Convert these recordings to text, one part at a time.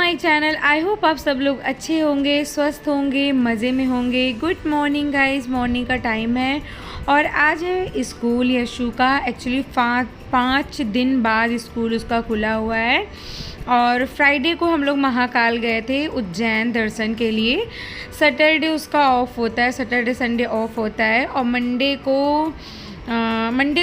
My channel. I hope आप सब लोग अच्छे होंगे, स्वस्थ होंगे, मज़े में होंगे। गुड मॉर्निंग गाइस, मॉर्निंग का टाइम है और आज है स्कूल यशु का। एक्चुअली पाँच दिन बाद स्कूल उसका खुला हुआ है और फ्राइडे को हम लोग महाकाल गए थे उज्जैन दर्शन के लिए। सैटरडे उसका ऑफ होता है, सैटरडे संडे ऑफ होता है और मंडे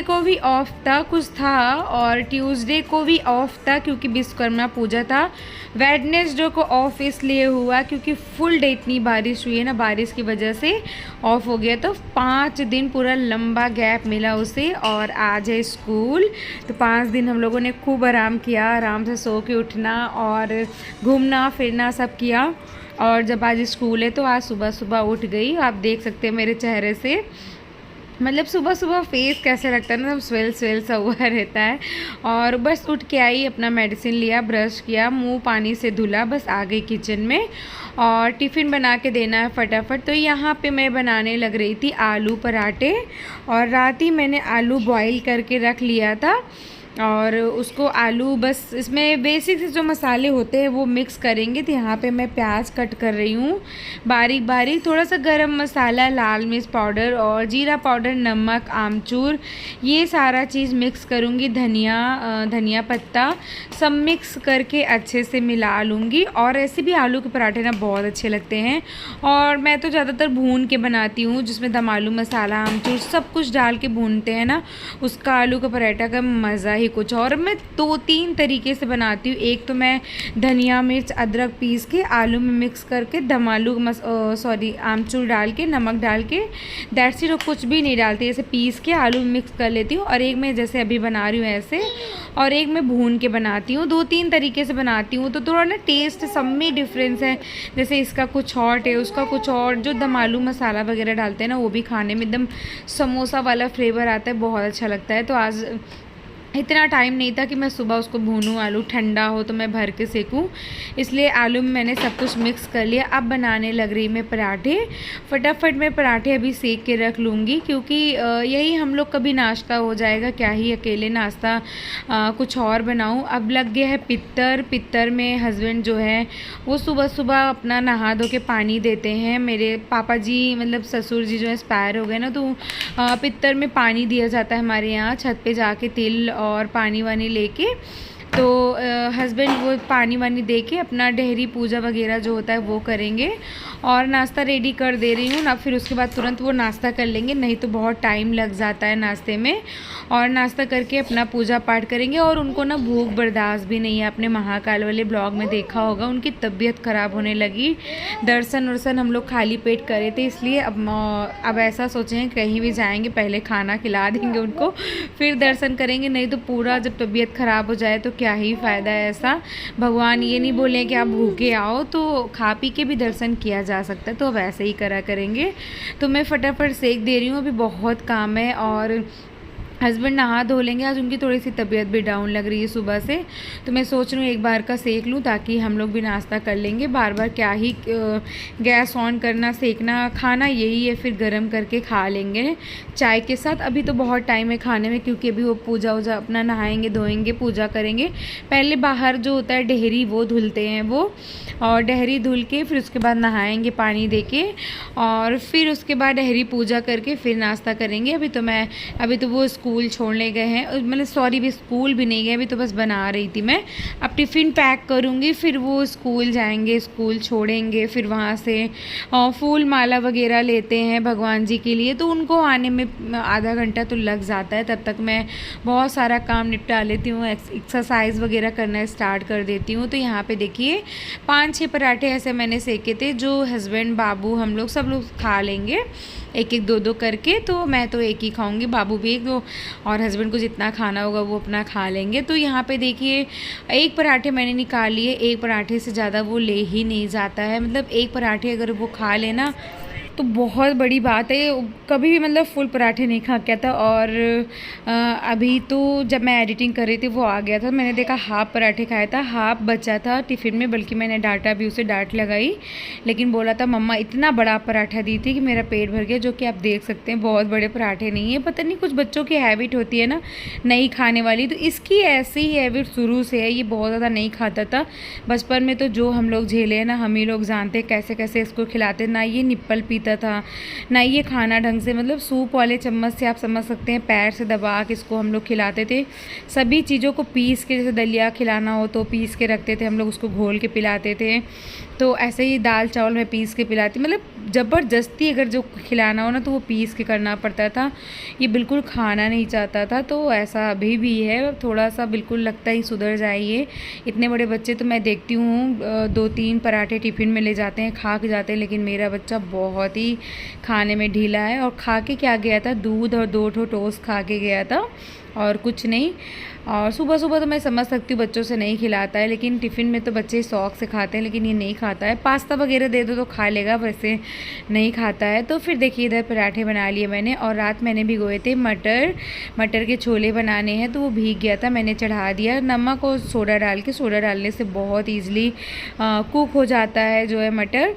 को भी ऑफ था, कुछ था, और ट्यूसडे को भी ऑफ था क्योंकि विश्वकर्मा पूजा था। वेडनेसडे को ऑफ इसलिए हुआ क्योंकि फुल डे इतनी बारिश हुई है ना, बारिश की वजह से ऑफ हो गया। तो 5 दिन पूरा लंबा गैप मिला उसे और आज है स्कूल। तो 5 दिन हम लोगों ने खूब आराम किया, आराम से सो के उठना और घूमना फिरना सब किया। और जब आज स्कूल है तो आज सुबह सुबह उठ गई। आप देख सकते हैं मेरे चेहरे से, मतलब सुबह सुबह फेस कैसे लगता है ना, सब स्वेल सा हुआ रहता है। और बस उठ के आई, अपना मेडिसिन लिया, ब्रश किया, मुंह पानी से धुला, बस आ गई किचन में और टिफ़िन बना के देना है फटाफट। तो यहाँ पे मैं बनाने लग रही थी आलू पराठे और रात ही मैंने आलू बॉईल करके रख लिया था और उसको आलू बस इसमें बेसिक से जो मसाले होते हैं वो मिक्स करेंगे। तो यहाँ पे मैं प्याज कट कर रही हूँ बारीक बारीक, थोड़ा सा गरम मसाला, लाल मिर्च पाउडर और जीरा पाउडर, नमक, आमचूर, ये सारा चीज़ मिक्स करूँगी। धनिया पत्ता सब मिक्स करके अच्छे से मिला लूँगी। और ऐसे भी आलू के पराठे ना बहुत अच्छे लगते हैं और मैं तो ज़्यादातर भून के बनाती हूँ, जिसमें दम आलू मसाला, आमचूर सब कुछ डाल के भूनते हैं ना, उसका आलू का पराठा का मज़ा ही कुछ। और मैं 2-3 तरीके से बनाती हूँ। एक तो मैं धनिया मिर्च अदरक पीस के आलू में मिक्स करके दम आलू आमचूर डाल के, नमक डाल के, दैट्स इट, कुछ भी नहीं डालती, ऐसे पीस के आलू में मिक्स कर लेती हूँ। और एक मैं जैसे अभी बना रही हूँ ऐसे, और एक मैं भून के बनाती हूँ। 2-3 तरीके से बनाती हूँ तो थोड़ा ना टेस्ट सब में डिफरेंस है। जैसे इसका कुछ और है, उसका कुछ और। जो दम आलू मसाला वगैरह डालते हैं ना, वो भी खाने में एकदम समोसा वाला फ्लेवर आता है, बहुत अच्छा लगता है। तो आज इतना टाइम नहीं था कि मैं सुबह उसको भूनूं, आलू ठंडा हो तो मैं भर के सेकूं, इसलिए आलू में मैंने सब कुछ मिक्स कर लिया। अब बनाने लग रही मैं पराठे। फटाफट मैं पराठे अभी सेक के रख लूँगी क्योंकि यही हम लोग का भी नाश्ता हो जाएगा, क्या ही अकेले नाश्ता कुछ और बनाऊं। अब लग गया है पित्तर में हस्बैंड जो है वो सुबह सुबह अपना नहा धो के पानी देते हैं। मेरे पापा जी मतलब ससुर जी जो एक्सपायर हो गए ना, तो पित्तर में पानी दिया जाता है हमारे यहाँ, छत पे जाके तिल और पानी वानी लेके। तो हस्बैंड वो पानी वानी दे के अपना डेहरी पूजा वगैरह जो होता है वो करेंगे और नाश्ता रेडी कर दे रही हूँ ना। फिर उसके बाद तुरंत वो नाश्ता कर लेंगे, नहीं तो बहुत टाइम लग जाता है नाश्ते में। और नाश्ता करके अपना पूजा पाठ करेंगे। और उनको ना भूख बर्दाश्त भी नहीं है, आपने महाकाल वाले ब्लॉग में देखा होगा, उनकी तबीयत ख़राब होने लगी। दर्शन हम लोग खाली पेट करे थे, इसलिए अब ऐसा सोचे हैं कहीं भी जाएंगे पहले खाना खिला देंगे उनको, फिर दर्शन करेंगे, नहीं तो पूरा जब तबीयत ख़राब हो जाए तो क्या ही फ़ायदा है। ऐसा भगवान ये नहीं बोले कि आप भूखे आओ, तो खा पी के भी दर्शन किया जा सकता है, तो अब ऐसे ही करा करेंगे। तो मैं फटाफट सेक दे रही हूँ, अभी बहुत काम है। और हस्बैंड नहा धो लेंगे, आज उनकी थोड़ी सी तबीयत भी डाउन लग रही है सुबह से, तो मैं सोच रही हूँ एक बार का सेक लूँ ताकि हम लोग भी नाश्ता कर लेंगे। बार बार क्या ही गैस ऑन करना, सेकना, खाना यही है, फिर गर्म करके खा लेंगे चाय के साथ। अभी तो बहुत टाइम है खाने में क्योंकि अभी वो पूजा वूजा अपना नहाएंगे धोएंगे, पूजा करेंगे। पहले बाहर जो होता है डेहरी वो धुलते हैं वो, और डेहरी धुल के फिर उसके बाद नहाएंगे पानी दे के, और फिर उसके बाद डेहरी पूजा करके फिर नाश्ता करेंगे। अभी तो वो स्कूल छोड़ने गए हैं, मतलब सॉरी भी स्कूल भी नहीं गए, अभी तो बस बना रही थी मैं। अब टिफ़िन पैक करूँगी, फिर वो स्कूल जाएंगे, स्कूल छोड़ेंगे, फिर वहाँ से फूल माला वगैरह लेते हैं भगवान जी के लिए, तो उनको आने में आधा घंटा तो लग जाता है। तब तक मैं बहुत सारा काम निपटा लेती हूँ, एक्सरसाइज वगैरह करना स्टार्ट कर देती हूँ। तो यहाँ पे देखिए 5-6 पराठे ऐसे मैंने सेके थे जो हस्बैंड, बाबू, हम लोग सब लोग खा लेंगे, एक एक 2-2 करके। तो मैं तो एक ही खाऊंगी, बाबू भी एक दो, और हस्बैंड को जितना खाना होगा वो अपना खा लेंगे। तो यहाँ पे देखिए एक पराठे मैंने निकाल लिए, एक पराठे से ज़्यादा वो ले ही नहीं जाता है, मतलब एक पराठे अगर वो खा लेना तो बहुत बड़ी बात है, कभी भी मतलब फुल पराठे नहीं खा के आता। और अभी तो जब मैं एडिटिंग कर रही थी वो आ गया था, मैंने देखा हाफ़ पराठे खाया था, हाफ़ बचा था टिफ़िन में, बल्कि मैंने डांटा भी, उसे डांट लगाई, लेकिन बोला था मम्मा इतना बड़ा पराठा दी थी कि मेरा पेट भर गया, जो कि आप देख सकते हैं बहुत बड़े पराठे नहीं है। पता नहीं कुछ बच्चों की हैबिट होती है ना नहीं खाने वाली, तो इसकी ऐसी ही हैबिट शुरू से है, ये बहुत ज़्यादा नहीं खाता था बचपन में। तो जो हम लोग झेले हैं ना, हम ही लोग जानते हैं कैसे कैसे इसको खिलाते, ना ये निप्पल पीता था, ना ये खाना ढंग से, मतलब सूप वाले चम्मच से आप समझ सकते हैं, पैर से दबा के इसको हम लोग खिलाते थे। सभी चीज़ों को पीस के, जैसे दलिया खिलाना हो तो पीस के रखते थे हम लोग, उसको घोल के पिलाते थे। तो ऐसे ही दाल चावल में पीस के पिलाती, मतलब ज़बरदस्ती अगर जो खिलाना हो ना तो वो पीस के करना पड़ता था। ये बिल्कुल खाना नहीं चाहता था, तो ऐसा अभी भी है, थोड़ा सा बिल्कुल लगता ही सुधर जाइए। इतने बड़े बच्चे तो मैं देखती हूँ 2-3 पराठे टिफ़िन में ले जाते हैं, खा के जाते हैं, लेकिन मेरा बच्चा बहुत ही खाने में ढीला है। और खा के क्या गया था, दूध और 2 ठो टोस्ट खा के गया था और कुछ नहीं। और सुबह सुबह तो मैं समझ सकती हूँ बच्चों से नहीं खिलाता है, लेकिन टिफ़िन में तो बच्चे शौक से खाते हैं, लेकिन ये नहीं खाता है। पास्ता वगैरह दे दो तो खा लेगा, वैसे नहीं खाता है। तो फिर देखिए इधर पराठे बना लिए मैंने, और रात मैंने भिगोए थे मटर के छोले बनाने हैं, तो वो भीग गया था, मैंने चढ़ा दिया नमक और सोडा डाल के। सोडा डालने से बहुत ईज़िली कुक हो जाता है जो है मटर।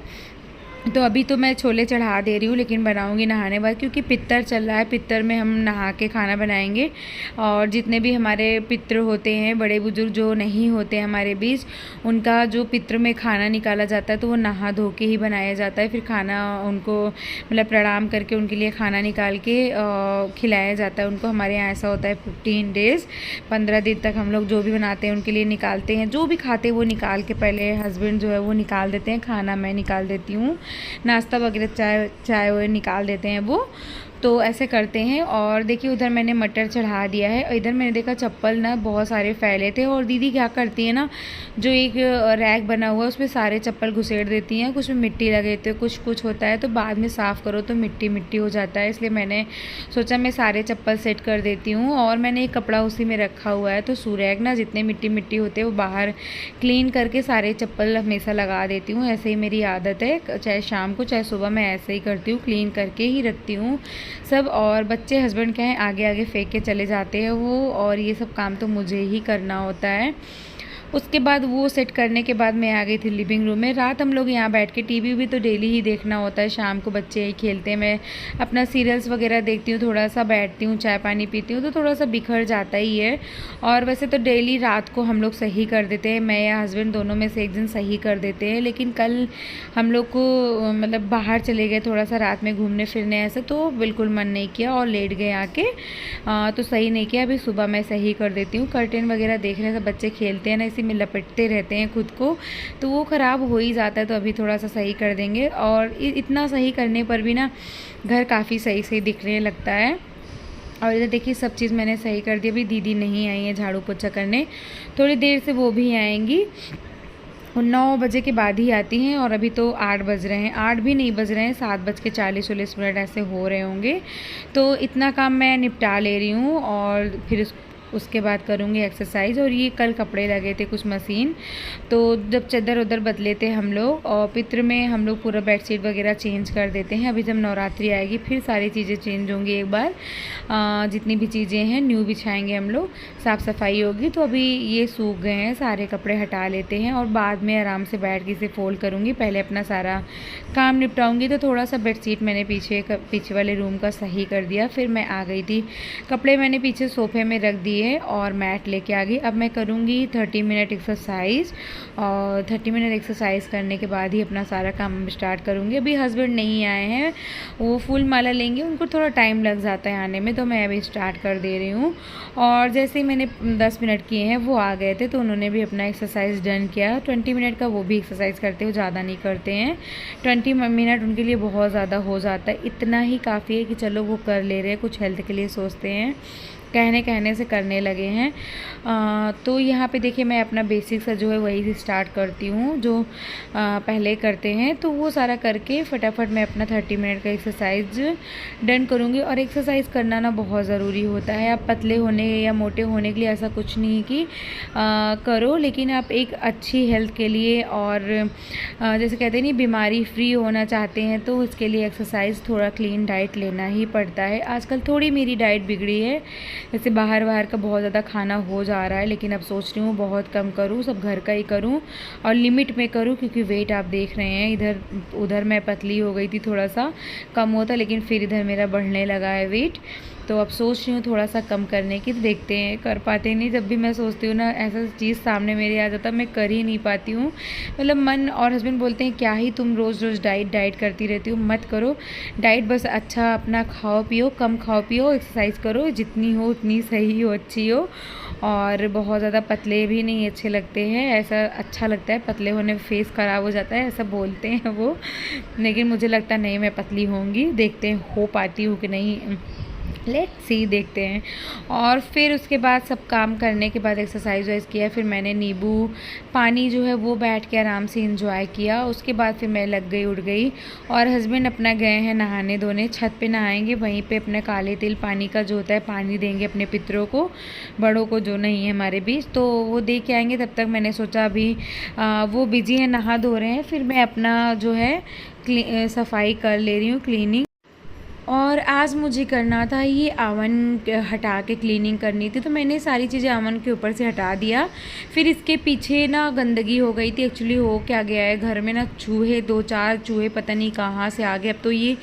तो अभी तो मैं छोले चढ़ा दे रही हूँ, लेकिन बनाऊँगी नहाने बाद, क्योंकि पितर चल रहा है, पितर में हम नहा के खाना बनाएंगे। और जितने भी हमारे पितर होते हैं, बड़े बुजुर्ग जो नहीं होते हमारे बीच, उनका जो पितर में खाना निकाला जाता है तो वो नहा धो के ही बनाया जाता है। फिर खाना उनको मतलब प्रणाम करके उनके लिए खाना निकाल के खिलाया जाता है उनको। हमारे यहाँ ऐसा होता है 15 डेज़, 15 दिन तक हम लोग जो भी बनाते हैं उनके लिए निकालते हैं, जो भी खाते हैं वो निकाल के, पहले हस्बैंड जो है वो निकाल देते हैं, खाना मैं निकाल देती हूँ, नाश्ता वगैरह चाय वो निकाल देते हैं वो। तो ऐसे करते हैं। और देखिए उधर मैंने मटर चढ़ा दिया है, और इधर मैंने देखा चप्पल ना बहुत सारे फैले थे, और दीदी क्या करती है ना, जो एक रैक बना हुआ है उसमें सारे चप्पल घुसेड़ देती हैं, कुछ में मिट्टी लगे थे, कुछ होता है, तो बाद में साफ़ करो तो मिट्टी मिट्टी हो जाता है। इसलिए मैंने सोचा मैं सारे चप्पल सेट कर देती हूँ, और मैंने एक कपड़ा उसी में रखा हुआ है, तो सूरैग ना जितने मिट्टी मिट्टी होते हैं वो बाहर क्लीन करके सारे चप्पल हमेशा लगा देती हूँ। ऐसे ही मेरी आदत है, चाहे शाम को चाहे सुबह मैं ऐसे ही करती हूँ, क्लीन करके ही रखती हूँ सब। और बच्चे हस्बैंड क्या है आगे आगे फेंक के चले जाते हैं वो, और ये सब काम तो मुझे ही करना होता है। उसके बाद वो सेट करने के बाद मैं आ गई थी लिविंग रूम में। रात हम लोग यहाँ बैठ के टीवी भी तो डेली ही देखना होता है, शाम को बच्चे ही खेलते हैं, मैं अपना सीरियल्स वगैरह देखती हूँ, थोड़ा सा बैठती हूँ, चाय पानी पीती हूँ, तो थोड़ा सा बिखर जाता ही है। और वैसे तो डेली रात को हम लोग सही कर देते हैं, मैं या हस्बैंड दोनों में से एक दिन सही कर देते हैं, लेकिन कल हम लोग को मतलब बाहर चले गए थोड़ा सा रात में घूमने फिरने, ऐसे तो बिल्कुल मन नहीं किया और लेट गए आके, तो सही नहीं किया। अभी सुबह मैं सही कर देती हूँ। कर्टेन वगैरह देख रहे हैं, सब बच्चे खेलते हैं ना, इसी में लपेटते रहते हैं खुद को, तो वो ख़राब हो ही जाता है, तो अभी थोड़ा सा सही कर देंगे। और इतना सही करने पर भी ना घर काफ़ी सही सही दिखने लगता है। और इधर देखिए सब चीज़ मैंने सही कर दी। अभी दीदी नहीं आई है झाड़ू पोछा करने, थोड़ी देर से वो भी आएंगी, 9 बजे के बाद ही आती हैं, और अभी तो 8 बज रहे हैं, 8 भी नहीं बज रहे हैं, 7:40-40 ऐसे हो रहे होंगे। तो इतना काम मैं निपटा ले रही हूँ, और फिर उसके बाद करूँगी एक्सरसाइज। और ये कल कपड़े लगे थे कुछ मशीन, तो जब चादर उधर बदले थे हम लोग, और पित्र में हम लोग पूरा बेडशीट वगैरह चेंज कर देते हैं। अभी जब नवरात्रि आएगी फिर सारी चीज़ें चेंज होंगी एक बार, जितनी भी चीज़ें हैं न्यू बिछाएंगे हम लोग, साफ़ सफाई होगी। तो अभी ये सूख गए हैं, सारे कपड़े हटा लेते हैं, और बाद में आराम से बैठ के इसे फोल्ड करूँगी। पहले अपना सारा काम निपटाऊँगी। तो थोड़ा सा बेडशीट मैंने पीछे वाले रूम का सही कर दिया, फिर मैं आ गई थी, कपड़े मैंने पीछे सोफे में रख दिए और मैट लेके आ गई। अब मैं करूँगी 30 मिनट एक्सरसाइज, और 30 मिनट एक्सरसाइज करने के बाद ही अपना सारा काम स्टार्ट करूँगी। अभी हस्बैंड नहीं आए हैं, वो फूल माला लेंगे, उनको थोड़ा टाइम लग जाता है आने में, तो मैं अभी स्टार्ट कर दे रही हूँ। और जैसे ही मैंने 10 मिनट किए हैं, वो आ गए थे, तो उन्होंने भी अपना एक्सरसाइज डन किया। 20 मिनट का वो भी एक्सरसाइज करते हो, ज़्यादा नहीं करते हैं, 20 मिनट उनके लिए बहुत ज़्यादा हो जाता है। इतना ही काफ़ी है कि चलो वो कर ले रहे हैं, कुछ हेल्थ के लिए सोचते हैं, कहने कहने से करने लगे हैं। तो यहाँ पे देखिए मैं अपना बेसिक सा जो है वही से स्टार्ट करती हूँ, जो पहले करते हैं। तो वो सारा करके फटाफट मैं अपना 30 मिनट का एक्सरसाइज डन करूँगी। और एक्सरसाइज करना ना बहुत ज़रूरी होता है। आप पतले होने या मोटे होने के लिए ऐसा कुछ नहीं कि करो, लेकिन आप एक अच्छी हेल्थ के लिए और जैसे कहते हैं नहीं, बीमारी फ्री होना चाहते हैं तो उसके लिए एक्सरसाइज, थोड़ा क्लीन डाइट लेना ही पड़ता है। आजकल थोड़ी मेरी डाइट बिगड़ी है, जैसे बाहर का बहुत ज़्यादा खाना हो जा रहा है, लेकिन अब सोच रही हूँ बहुत कम करूँ, सब घर का ही करूँ और लिमिट में करूँ। क्योंकि वेट आप देख रहे हैं, इधर उधर मैं पतली हो गई थी, थोड़ा सा कम होता, लेकिन फिर इधर मेरा बढ़ने लगा है वेट। तो अब सोच रही हूँ थोड़ा सा कम करने की, तो देखते हैं, कर पाते नहीं। जब भी मैं सोचती हूँ ना ऐसा चीज़ सामने मेरे आ जाता, मैं कर ही नहीं पाती हूँ। मतलब मन और हस्बैंड बोलते हैं क्या ही तुम रोज़ रोज़ डाइट करती रहती हो, मत करो डाइट, बस अच्छा अपना खाओ पियो, कम खाओ पियो, एक्सरसाइज करो, जितनी हो उतनी सही हो, अच्छी हो। और बहुत ज़्यादा पतले भी नहीं अच्छे लगते हैं, ऐसा अच्छा लगता है पतले होने में फेस ख़राब हो जाता है, ऐसा बोलते हैं वो। लेकिन मुझे लगता नहीं मैं पतली होंगी, देखते हैं हो पाती हूँ कि नहीं, लेट्स सी, देखते हैं। और फिर उसके बाद सब काम करने के बाद एक्सरसाइज वाइज किया, फिर मैंने नींबू पानी जो है वो बैठ के आराम से इंजॉय किया। उसके बाद फिर मैं लग गई, उठ गई। और हस्बैंड अपना गए हैं नहाने धोने, छत पे नहाएंगे, वहीं पे अपने काले तिल पानी का जो होता है पानी देंगे अपने पितरों को, बड़ों को जो नहीं है हमारे बीच, तो वो दे के आएंगे। तब तक मैंने सोचा अभी वो बिजी हैं, नहा धो रहे हैं, फिर मैं अपना जो है सफाई कर ले रही हूँ, क्लीनिंग। और आज मुझे करना था ये अवन हटा के क्लीनिंग करनी थी, तो मैंने सारी चीज़ें अवन के ऊपर से हटा दिया। फिर इसके पीछे ना गंदगी हो गई थी, एक्चुअली हो क्या गया है, घर में ना चूहे, 2-4 चूहे पता नहीं कहाँ से आ गए। अब तो ये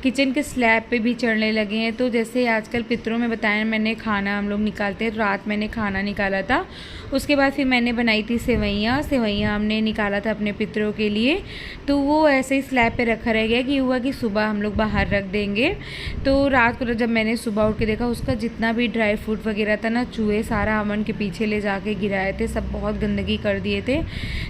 किचन के स्लैब पे भी चढ़ने लगे हैं। तो जैसे आजकल पितरों में बताया, मैंने खाना हम लोग निकालते हैं, तो रात मैंने खाना निकाला था, उसके बाद फिर मैंने बनाई थी सेवैयाँ हमने निकाला था अपने पितरों के लिए। तो वो ऐसे ही स्लैब पे रखा रह गया कि हुआ कि सुबह हम लोग बाहर रख देंगे। तो रात को जब मैंने सुबह उठ के देखा, उसका जितना भी ड्राई फ्रूट वगैरह था ना, चूहे सारा अवन के पीछे ले जाके गिराए थे, सब बहुत गंदगी कर दिए थे।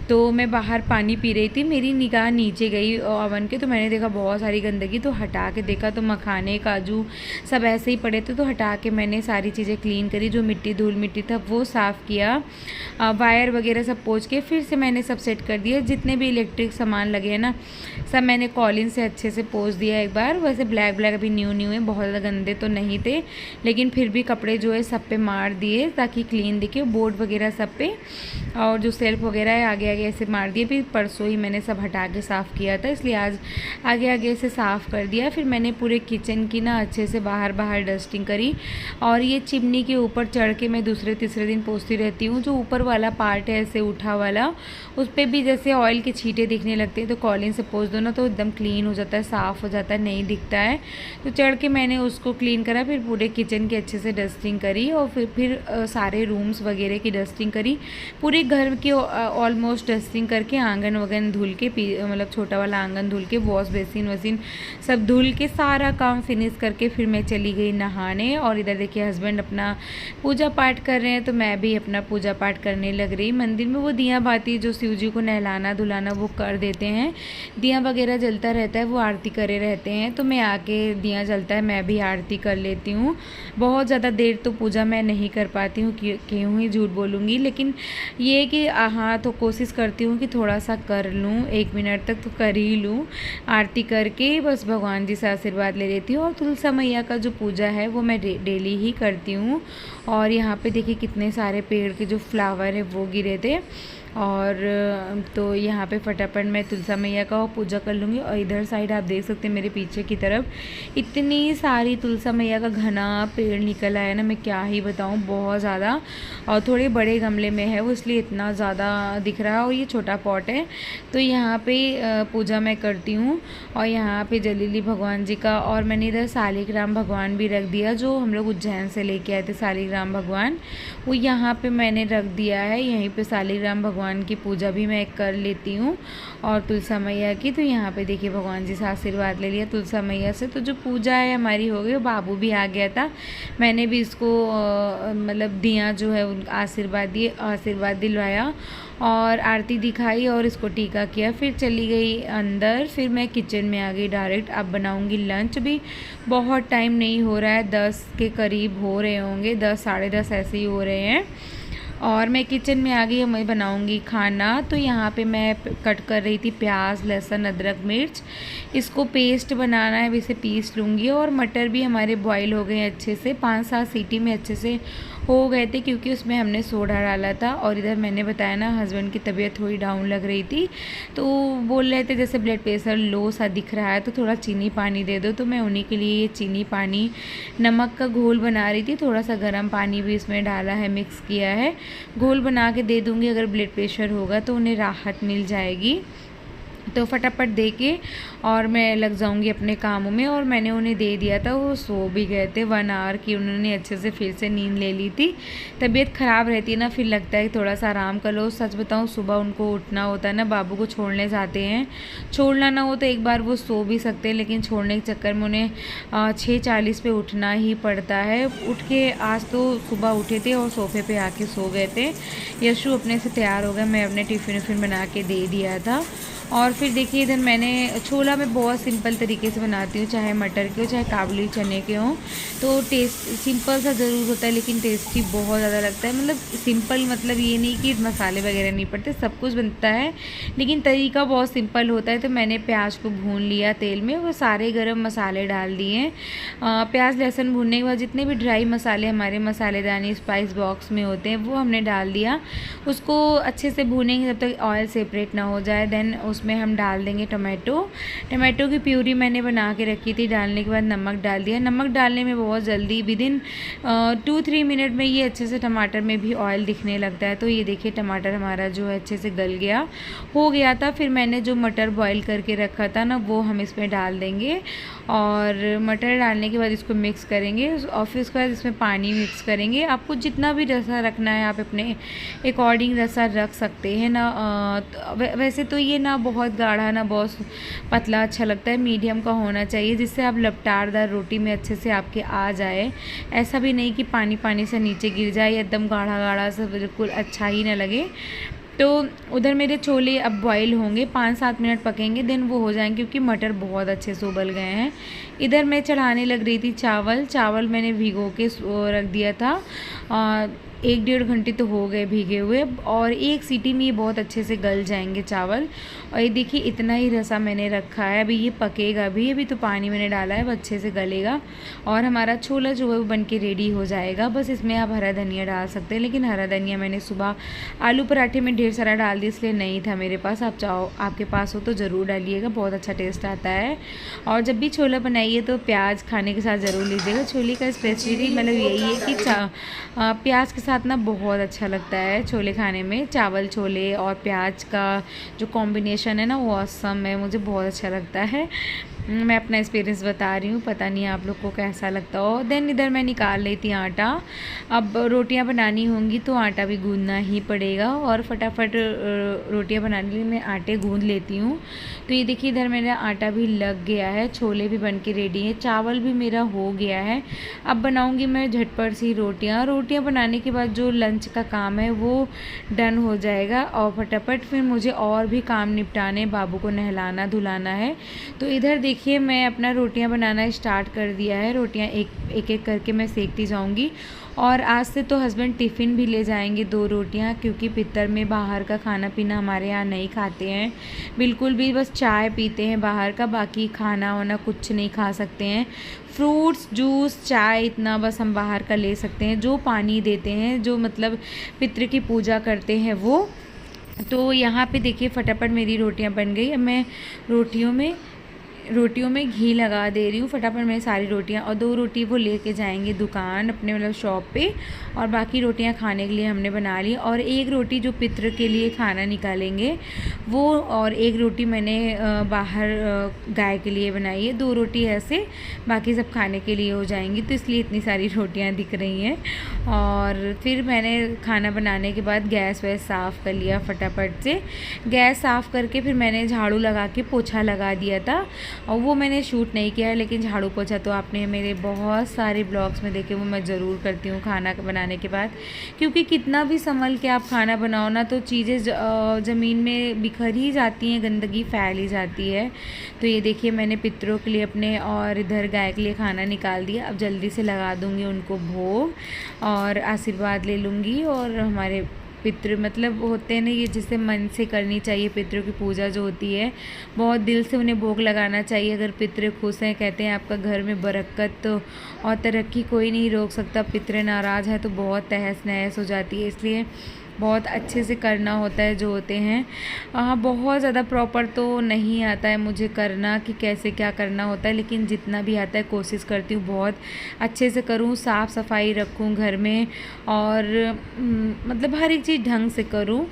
तो मैं बाहर पानी पी रही थी, मेरी निगाह नीचे गई अवन के, तो मैंने देखा बहुत सारी गंदगी, तो हटा के देखा तो मखाने, काजू सब ऐसे ही पड़े थे। तो हटा के मैंने सारी चीज़ें क्लीन करी, जो मिट्टी धूल मिट्टी था वो साफ़ किया, वायर वगैरह सब पोंछ के फिर से मैंने सब सेट कर दिया। जितने भी इलेक्ट्रिक सामान लगे हैं ना, सब मैंने कॉलिन से अच्छे से पोंछ दिया एक बार। वैसे ब्लैक अभी न्यू है, बहुत ज़्यादा गंदे तो नहीं थे, लेकिन फिर भी कपड़े जो है सब पे मार दिए ताकि क्लीन दिखे, बोर्ड वगैरह सब पे, और जो सेल्फ वगैरह है आगे आगे ऐसे मार दिए। फिर परसों ही मैंने सब हटा के साफ़ किया था, इसलिए आज आगे आगे से साफ़ कर दिया। फिर मैंने पूरे किचन की ना अच्छे से बाहर डस्टिंग करी। और ये चिमनी के ऊपर चढ़ के मैं दूसरे तीसरे दिन पोंछती रहती हूँ। जो ऊपर वाला पार्ट है ऐसे उठा वाला, उस पर भी जैसे ऑयल के छींटे दिखने लगते हैं, तो कॉलिन से पोंछ दो ना तो एकदम क्लीन हो जाता है, साफ़ हो जाता है, नहीं दिखता है। तो चढ़ के मैंने उसको क्लीन करा, फिर पूरे किचन की अच्छे से डस्टिंग करी, और फिर सारे रूम्स वगैरह की डस्टिंग करी, पूरे घर की ऑलमोस्ट डस्टिंग करके, आंगन वगन धुल के, मतलब छोटा वाला आंगन धुल के, वॉश बेसिन वसिन सब धुल के, सारा काम फिनिश करके फिर मैं चली गई नहाने। और इधर देखिए हस्बैंड अपना पूजा पाठ कर रहे हैं, तो मैं भी अपना पूजा पाठ करने लग रही। मंदिर में वो दिया बाती जो शिव जी को नहलाना धुलाना वो कर देते हैं, दिया वगैरह जलता रहता है, वो आरती करे रहते हैं, तो मैं आके दिया जलता है मैं भी आरती कर लेती हूँ। बहुत ज़्यादा देर तो पूजा मैं नहीं कर पाती हूँ, क्यों ही झूठ बोलूँगी, लेकिन ये कि हाँ, तो कोशिश करती हूँ कि थोड़ा सा कर लूँ, 1 मिनट तक तो कर ही लूँ। आरती करके बस भगवान जी से आशीर्वाद ले लेती हूँ। और तुलसा मैया का जो पूजा है वो मैं डेली ही करती हूँ। और यहाँ पे देखिए कितने सारे पेड़ के जो फ्लावर है वो गिरे थे, और तो यहाँ पे फटाफट मैं तुलसा मैया का पूजा कर लूँगी। और इधर साइड आप देख सकते हैं मेरे पीछे की तरफ इतनी सारी तुलसा मैया का घना पेड़ निकल आया ना, मैं क्या ही बताऊँ, बहुत ज़्यादा। और थोड़े बड़े गमले में है वो, इसलिए इतना ज़्यादा दिख रहा है, और ये छोटा पॉट है। तो यहाँ पे पूजा मैं करती हूँ। और यहाँ पे जलीली भगवान जी का, और मैंने इधर शालिग्राम भगवान भी रख दिया, जो हम लोग उज्जैन से लेके आए थे शालिग्राम भगवान, वो यहाँ पे मैंने रख दिया है। यहीं पे शालिग्राम भगवान भगवान की पूजा भी मैं कर लेती हूँ और तुलसा मैया की। तो यहाँ पे देखिए भगवान जी से आशीर्वाद ले लिया तुलसा मैया से। तो जो पूजा है हमारी हो गई। बाबू भी आ गया था, मैंने भी इसको मतलब दिया जो है आशीर्वाद दिलवाया और आरती दिखाई और इसको टीका किया। फिर चली गई अंदर। फिर मैं किचन में आ गई डायरेक्ट। अब बनाऊंगी लंच। भी बहुत टाइम नहीं हो रहा है, 10 के करीब हो रहे होंगे, 10 साढ़े 10 ऐसे ही हो रहे हैं और मैं किचन में आ गई। अब मैं बनाऊंगी खाना। तो यहाँ पे मैं कट कर रही थी प्याज, लहसुन, अदरक, मिर्च। इसको पेस्ट बनाना है, इसे पीस लूँगी। और मटर भी हमारे बॉईल हो गए अच्छे से, 5-7 सीटी में अच्छे से हो गए थे क्योंकि उसमें हमने सोडा डाला था। और इधर मैंने बताया ना हस्बैंड की तबीयत थोड़ी डाउन लग रही थी, तो बोल रहे थे जैसे ब्लड प्रेशर लो सा दिख रहा है तो थोड़ा चीनी पानी दे दो। तो मैं उन्हीं के लिए ये चीनी पानी, नमक का घोल बना रही थी। थोड़ा सा गर्म पानी भी इसमें डाला है, मिक्स किया है। घोल बना के दे दूँगी, अगर ब्लड प्रेशर होगा तो उन्हें राहत मिल जाएगी। तो फटाफट दे के और मैं लग जाऊंगी अपने कामों में। और मैंने उन्हें दे दिया था, वो सो भी गए थे 1 आवर की, उन्होंने अच्छे से फिर से नींद ले ली थी। तबीयत ख़राब रहती है ना, फिर लगता है कि थोड़ा सा आराम कर लो। सच बताऊँ सुबह उनको उठना होता है ना, बाबू को छोड़ने जाते हैं। छोड़ना ना हो तो एक बार वो सो भी सकते हैं, लेकिन छोड़ने के चक्कर में उन्हें 6:40 पे उठना ही पड़ता है। उठ के आज तो सुबह उठे थे और सोफे पे आके सो गए थे। यशु अपने से तैयार हो गया, मैं अपने टिफ़िन बना के दे दिया था। और फिर देखिए इधर मैंने छोला मैं बहुत सिंपल तरीके से बनाती हूँ, चाहे मटर के हो चाहे काबुली चने के हों। तो टेस्ट सिंपल सा ज़रूर होता है लेकिन टेस्टी बहुत ज़्यादा लगता है। मतलब सिंपल मतलब ये नहीं कि मसाले वगैरह नहीं पड़ते, सब कुछ बनता है लेकिन तरीका बहुत सिंपल होता है। तो मैंने प्याज को भून लिया तेल में, वो सारे गरम मसाले डाल दिए। प्याज लहसुन भूनने के बाद जितने भी ड्राई मसाले हमारे मसालेदानी स्पाइस बॉक्स में होते हैं वो हमने डाल दिया। उसको अच्छे से भूनेंगे जब तक ऑयल सेपरेट ना हो जाए। देन उसमें हम डाल देंगे टमाटो की प्यूरी मैंने बना के रखी थी। डालने के बाद नमक डाल दिया। नमक डालने में बहुत जल्दी विदिन 2-3 मिनट में ये अच्छे से टमाटर में भी ऑयल दिखने लगता है। तो ये देखिए टमाटर हमारा जो है अच्छे से गल गया हो गया था। फिर मैंने जो मटर बॉईल करके रखा था ना वो हम इसमें डाल देंगे और मटर डालने के बाद इसको मिक्स करेंगे और फिर उसके बाद इसमें पानी मिक्स करेंगे। आपको जितना भी रसा रखना है आप अपने अकॉर्डिंग रसा रख सकते हैं ना। वैसे तो ये ना बहुत गाढ़ा ना बहुत पतला अच्छा लगता है, मीडियम का होना चाहिए जिससे आप लपटारदार रोटी में अच्छे से आपके आ जाए। ऐसा भी नहीं कि पानी पानी से नीचे गिर जाए, एकदम गाढ़ा गाढ़ा सा बिल्कुल अच्छा ही ना लगे। तो उधर मेरे छोले अब बॉईल होंगे, 5-7 मिनट पकेंगे, देन वो हो जाएंगे क्योंकि मटर बहुत अच्छे से उबल गए हैं। इधर मैं चढ़ाने लग रही थी चावल मैंने भिगो के रख दिया था। 1-1.5 घंटे तो हो गए भीगे हुए और 1 सीटी में ये बहुत अच्छे से गल जाएंगे चावल। और ये देखिए इतना ही रसा मैंने रखा है, अभी ये पकेगा भी। अभी तो पानी मैंने डाला है, वो अच्छे से गलेगा और हमारा छोला जो है वो बन के रेडी हो जाएगा। बस इसमें आप हरा धनिया डाल सकते हैं, लेकिन हरा धनिया मैंने सुबह आलू पराठे में ढेर सारा डाल दिया इसलिए नहीं था मेरे पास। आप चाहो आपके पास हो तो ज़रूर डालिएगा, बहुत अच्छा टेस्ट आता है। और जब भी छोला बनाइए तो प्याज खाने के साथ ज़रूर लीजिएगा। छोले का स्पेशलिटी मतलब यही है कि प्याज के साथ ना बहुत अच्छा लगता है छोले खाने में। चावल छोले और प्याज का जो कॉम्बिनेशन है ना वो ऑसम है, मुझे बहुत अच्छा लगता है। मैं अपना एक्सपीरियंस बता रही हूँ, पता नहीं आप लोग को कैसा लगता हो। देन इधर मैं निकाल लेती थी आटा। अब रोटियाँ बनानी होंगी तो आटा भी गूंदना ही पड़ेगा और फटाफट रोटियाँ बनाने के लिए मैं आटे गूंद लेती हूँ। तो ये देखिए इधर मेरा आटा भी लग गया है, छोले भी बन के रेडी हैं, चावल भी मेरा हो गया है। अब बनाऊँगी मैं झटपट सी रोटियाँ बनाने के बाद जो लंच का काम है वो डन हो जाएगा और फटाफट फिर मुझे और भी काम निपटाने, बाबू को नहलाना धुलाना है। तो इधर देखिए मैं अपना रोटियां बनाना स्टार्ट कर दिया है। रोटियां एक एक करके मैं सेकती जाऊंगी। और आज से तो हस्बैंड टिफ़िन भी ले जाएंगे 2 रोटियां, क्योंकि पितर में बाहर का खाना पीना हमारे यहाँ नहीं खाते हैं बिल्कुल भी। बस चाय पीते हैं बाहर का, बाकी खाना वाना कुछ नहीं खा सकते हैं। फ्रूट्स जूस चाय इतना बस हम बाहर का ले सकते हैं। जो पानी देते हैं, जो मतलब पितृ की पूजा करते हैं वो। तो यहाँ पे देखिए फटाफट मेरी रोटियाँ बन गई। अब मैं रोटियों में रोटियों में घी लगा दे रही हूँ। फटाफट मैं सारी रोटियाँ, और 2 रोटी वो लेके जाएंगे दुकान अपने मतलब शॉप पे, और बाकी रोटियाँ खाने के लिए हमने बना ली। और 1 रोटी जो पितृ के लिए खाना निकालेंगे वो, और 1 रोटी मैंने बाहर गाय के लिए बनाई है। 2 रोटी ऐसे, बाकी सब खाने के लिए हो जाएंगी, तो इसलिए इतनी सारी रोटियाँ दिख रही हैं। और फिर मैंने खाना बनाने के बाद गैस वैस साफ़ कर लिया फटाफट से। गैस साफ़ करके फिर मैंने झाड़ू लगा के पोछा लगा दिया था, और वो मैंने शूट नहीं किया है, लेकिन झाड़ू पोछा तो आपने मेरे बहुत सारे ब्लॉग्स में देखे, वो मैं ज़रूर करती हूँ खाना बनाने के बाद। क्योंकि कितना भी संभल के आप खाना बनाओ ना, तो चीज़ें ज़मीन में बिखर ही जाती हैं, गंदगी फैल ही जाती है। तो ये देखिए मैंने पितरों के लिए अपने और इधर गाय के लिए खाना निकाल दिया। अब जल्दी से लगा दूँगी उनको भोग और आशीर्वाद ले लूँगी। और हमारे पितृ मतलब होते हैं ना, ये जिसे मन से करनी चाहिए, पितरों की पूजा जो होती है बहुत दिल से उन्हें भोग लगाना चाहिए। अगर पितृ खुश हैं, कहते हैं आपका घर में बरकत और तरक्की कोई नहीं रोक सकता। पितृ नाराज़ है तो बहुत तहस नहस हो जाती है, इसलिए बहुत अच्छे से करना होता है जो होते हैं। हाँ, बहुत ज़्यादा प्रॉपर तो नहीं आता है मुझे करना कि कैसे क्या करना होता है, लेकिन जितना भी आता है कोशिश करती हूँ बहुत अच्छे से करूँ, साफ़ सफाई रखूँ घर में, और मतलब हर एक चीज़ ढंग से करूँ।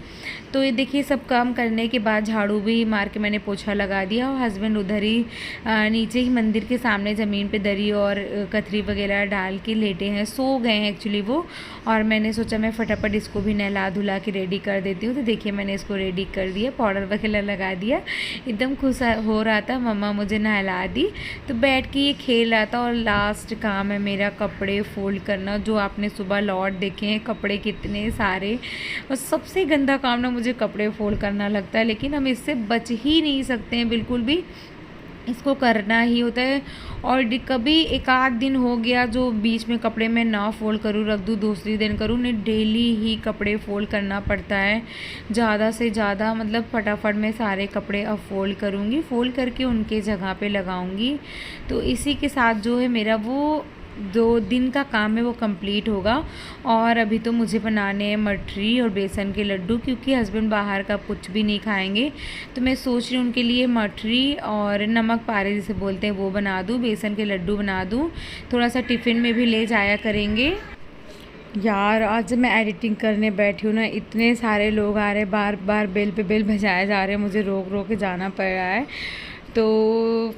तो ये देखिए सब काम करने के बाद झाड़ू भी मार के मैंने पोछा लगा दिया, और हस्बैंड उधर ही नीचे ही मंदिर के सामने ज़मीन पे दरी और कथरी वगैरह डाल के लेटे हैं, सो गए हैं एक्चुअली वो। और मैंने सोचा मैं फटाफट इसको भी नहला धुला के रेडी कर देती हूँ। तो देखिए मैंने इसको रेडी कर दिया, पाउडर वगैरह लगा दिया, एकदम खुश हो रहा था, मम्मा मुझे नहला दी। तो बैठ के ये खेल रहा था। और लास्ट काम है मेरा कपड़े फोल्ड करना, जो आपने सुबह लॉट देखे हैं कपड़े कितने सारे। और सबसे गंदा काम ना मुझे कपड़े फोल्ड करना लगता है, लेकिन हम इससे बच ही नहीं सकते हैं बिल्कुल भी, इसको करना ही होता है। और कभी एक आध दिन हो गया जो बीच में कपड़े में ना फोल्ड करूँ, रख दूँ, दूसरी दिन करूँ, नहीं डेली ही कपड़े फोल्ड करना पड़ता है ज़्यादा से ज़्यादा। मतलब फटाफट मैं सारे कपड़े अब फोल्ड करूँगी, फोल्ड करके उनके जगह पे लगाऊँगी। तो इसी के साथ जो है मेरा वो 2 दिन का काम है वो कंप्लीट होगा। और अभी तो मुझे बनाने हैं मठरी और बेसन के लड्डू, क्योंकि हस्बैंड बाहर का कुछ भी नहीं खाएंगे। तो मैं सोच रही हूँ उनके लिए मठरी और नमक पारे जिसे बोलते हैं वो बना दूँ, बेसन के लड्डू बना दूँ, थोड़ा सा टिफ़िन में भी ले जाया करेंगे। यार आज जब मैं एडिटिंग करने बैठी हूँ ना, इतने सारे लोग आ रहे हैं, बार बार बेल पे बेल बजाए जा रहे हैं, मुझे रोक रोक के जाना पड़ रहा है। तो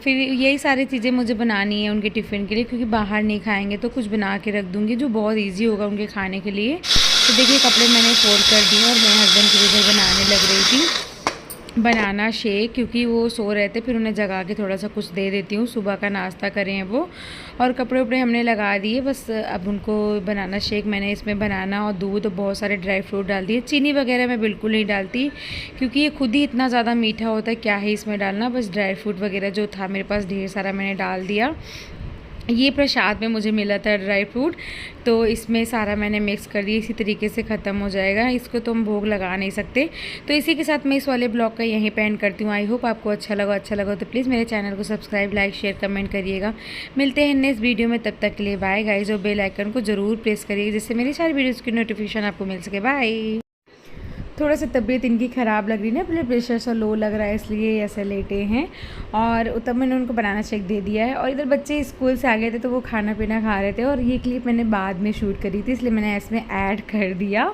फिर यही सारी चीज़ें मुझे बनानी है उनके टिफ़िन के लिए, क्योंकि बाहर नहीं खाएंगे तो कुछ बना के रख दूँगी जो बहुत इजी होगा उनके खाने के लिए। तो देखिए कपड़े मैंने फोल्ड कर दिए, और मैं हस्बैंड के लिए बनाने लग रही थी बनाना शेक, क्योंकि वो सो रहे थे, फिर उन्हें जगा के थोड़ा सा कुछ दे देती हूँ, सुबह का नाश्ता करें वो। और कपड़े उपड़े हमने लगा दिए, बस अब उनको बनाना शेक मैंने इसमें बनाना, और दूध और बहुत सारे ड्राई फ्रूट डाल दिए। चीनी वगैरह मैं बिल्कुल नहीं डालती, क्योंकि ये खुद ही इतना ज़्यादा मीठा होता है, क्या है इसमें डालना। बस ड्राई फ्रूट वगैरह जो था मेरे पास ढेर सारा मैंने डाल दिया। ये प्रसाद में मुझे मिला था ड्राई फ्रूट, तो इसमें सारा मैंने मिक्स कर दिया। इसी तरीके से ख़त्म हो जाएगा, इसको तो हम भोग लगा नहीं सकते। तो इसी के साथ मैं इस वाले ब्लॉग का यहीं पे एंड करती हूँ। आई होप आपको अच्छा लगा तो प्लीज़ मेरे चैनल को सब्सक्राइब, लाइक, शेयर, कमेंट करिएगा। मिलते हैं नेक्स्ट वीडियो में, तब तक के लिए बाय गाइस। और बेल आइकन को ज़रूर प्रेस करिएगा, जिससे मेरी सारी वीडियोज़ की नोटिफिकेशन आपको मिल सके। बाय। थोड़ा सा तबीयत इनकी ख़राब लग रही है ना, ब्लड प्रेशर सा लो लग रहा है, इसलिए ऐसे लेटे हैं। और तब मैंने उनको बनाना शेक दे दिया है। और इधर बच्चे स्कूल से आ गए थे तो वो खाना पीना खा रहे थे, और ये क्लिप मैंने बाद में शूट करी थी, इसलिए मैंने इसमें ऐड कर दिया।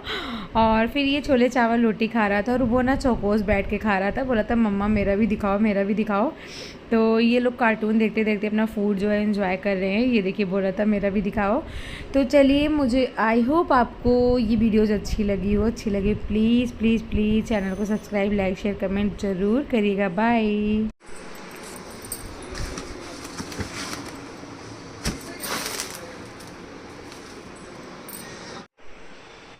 और फिर ये छोले चावल रोटी खा रहा था, और वो ना चौकोस बैठ के खा रहा था, बोला था मम्मा मेरा भी दिखाओ, मेरा भी दिखाओ। तो ये लोग कार्टून देखते देखते अपना फूड जो है एंजॉय कर रहे हैं। ये देखिए बोल रहा था मेरा भी दिखाओ। तो चलिए, मुझे आई होप आपको ये वीडियोज़ अच्छी लगी प्लीज़ प्लीज़ प्लीज़ चैनल को सब्सक्राइब, लाइक, शेयर, कमेंट ज़रूर करिएगा। बाय।